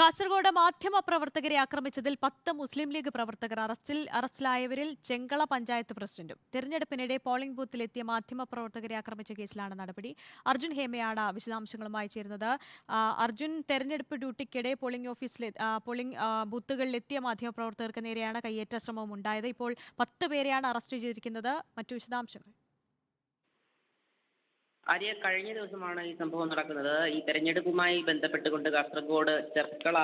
കാസർഗോഡ് മാധ്യമപ്രവർത്തകരെ ആക്രമിച്ചതിൽ 10 മുസ്ലിം ലീഗ് പ്രവർത്തകർ അറസ്റ്റിലായവരിൽ ചെങ്കള പഞ്ചായത്ത് പ്രസിഡന്റും. തെരഞ്ഞെടുപ്പിനിടെ പോളിംഗ് ബൂത്തിലെത്തിയ മാധ്യമപ്രവർത്തകരെ ആക്രമിച്ച കേസിലാണ് നടപടി. അർജുൻ ഹേമയാണ് വിശദാംശങ്ങളുമായി ചേരുന്നത്. അർജുൻ, തെരഞ്ഞെടുപ്പ് ഡ്യൂട്ടിക്കിടെ പോളിംഗ് ബൂത്തുകളിലെത്തിയ മാധ്യമപ്രവർത്തകർക്ക് നേരെയാണ് കയ്യേറ്റ ശ്രമം ഉണ്ടായത്. ഇപ്പോൾ 10 പേരെയാണ് അറസ്റ്റ് ചെയ്തിരിക്കുന്നത്. മറ്റു വിശദാംശങ്ങൾ? ആര്യ, കഴിഞ്ഞ ദിവസമാണ് ഈ സംഭവം നടക്കുന്നത്. ഈ തെരഞ്ഞെടുപ്പുമായി ബന്ധപ്പെട്ടുകൊണ്ട് കാസർഗോഡ് ചെർക്കള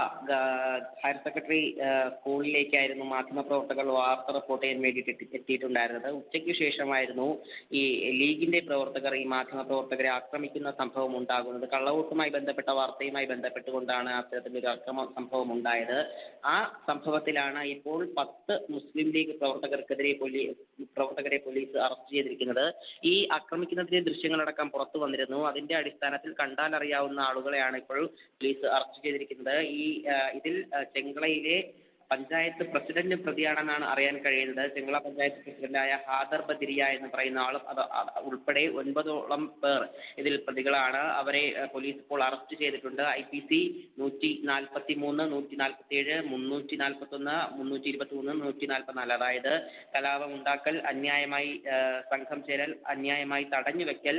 ഹയർ സെക്കൻഡറി സ്കൂളിലേക്കായിരുന്നു മാധ്യമപ്രവർത്തകർ വാർത്ത റിപ്പോർട്ട് ചെയ്യാൻ വേണ്ടിയിട്ട് എത്തിയിട്ടുണ്ടായിരുന്നത്. ഉച്ചയ്ക്ക് ശേഷമായിരുന്നു ഈ ലീഗിന്റെ പ്രവർത്തകർ ഈ മാധ്യമപ്രവർത്തകരെ ആക്രമിക്കുന്ന സംഭവം ഉണ്ടാകുന്നത്. കള്ളവോട്ടുമായി ബന്ധപ്പെട്ട വാർത്തയുമായി ബന്ധപ്പെട്ടുകൊണ്ടാണ് അത്തരത്തിലൊരു സംഭവം ഉണ്ടായത്. ആ സംഭവത്തിലാണ് ഇപ്പോൾ 10 മുസ്ലിം ലീഗ് പ്രവർത്തകരെ പോലീസ് അറസ്റ്റ് ചെയ്തിരിക്കുന്നത്. ഈ ആക്രമിക്കുന്നതിന്റെ ദൃശ്യങ്ങളടക്കം പുറത്തു വന്നിരുന്നു. അതിന്റെ അടിസ്ഥാനത്തിൽ കണ്ടാൽ അറിയാവുന്ന ആളുകളെയാണ് ഇപ്പോൾ പോലീസ് അറസ്റ്റ് ചെയ്തിരിക്കുന്നത്. ഇതിൽ ചെങ്കളയിലെ പഞ്ചായത്ത് പ്രസിഡന്റ് പ്രതിയാണെന്നാണ് അറിയാൻ കഴിയുന്നത്. ചെങ്കള പഞ്ചായത്ത് പ്രസിഡന്റായ ഹാദർ ബദിരിയ എന്ന് പറയുന്ന ആളും ഉൾപ്പെടെ 9ഓളം പേർ ഇതിൽ പ്രതികളാണ്. അവരെ പോലീസ് ഇപ്പോൾ അറസ്റ്റ് ചെയ്തിട്ടുണ്ട്. IPC 143, 147, 341, 323, 144, അതായത് കലാപമുണ്ടാക്കൽ, അന്യായമായി സംഘം ചേരൽ, അന്യായമായി തടഞ്ഞു വെക്കൽ,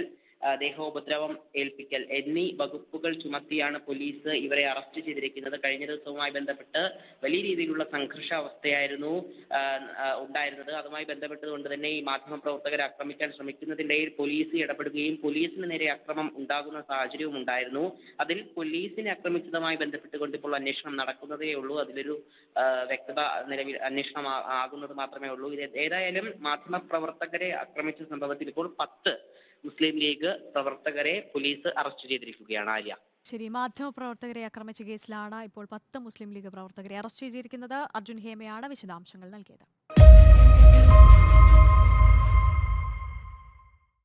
ദേഹോപദ്രവം ഏൽപ്പിക്കൽ എന്നീ വകുപ്പുകൾ ചുമത്തിയാണ് പോലീസ് ഇവരെ അറസ്റ്റ് ചെയ്തിരിക്കുന്നത്. കഴിഞ്ഞ ദിവസവുമായി ബന്ധപ്പെട്ട് വലിയ രീതിയിലുള്ള സംഘർഷാവസ്ഥയായിരുന്നു ഉണ്ടായിരുന്നത്. അതുമായി ബന്ധപ്പെട്ടുകൊണ്ട് തന്നെ ഈ മാധ്യമപ്രവർത്തകരെ ആക്രമിക്കാൻ ശ്രമിക്കുന്നതിനിടയിൽ പോലീസ് ഇടപെടുകയും പോലീസിന് നേരെ അക്രമം ഉണ്ടാകുന്ന സാഹചര്യവും ഉണ്ടായിരുന്നു. അതിൽ പോലീസിനെ ആക്രമിച്ചതുമായി ബന്ധപ്പെട്ടുകൊണ്ട് ഇപ്പോൾ അന്വേഷണം നടക്കുന്നതേ ഉള്ളൂ. അതിലൊരു വ്യക്തത നിലവിൽ അന്വേഷണം ആകുന്നത് മാത്രമേ ഉള്ളൂ. ഏതായാലും മാധ്യമപ്രവർത്തകരെ ആക്രമിച്ച സംഭവത്തിൽ ഇപ്പോൾ 10 മുസ്ലിം ലീഗ് പ്രവർത്തകരെ പോലീസ് അറസ്റ്റ് ചെയ്തിരിക്കുകയാണ്. ആര്യ, ശരി, മാധ്യമപ്രവർത്തകരെ ആക്രമിച്ച കേസിലാണ് ഇപ്പോൾ 10 മുസ്ലിം ലീഗ് പ്രവർത്തകരെ അറസ്റ്റ് ചെയ്തിരിക്കുന്നത്. അർജുൻ ഹേമയാണ് വിശദാംശങ്ങൾ നൽകിയത്.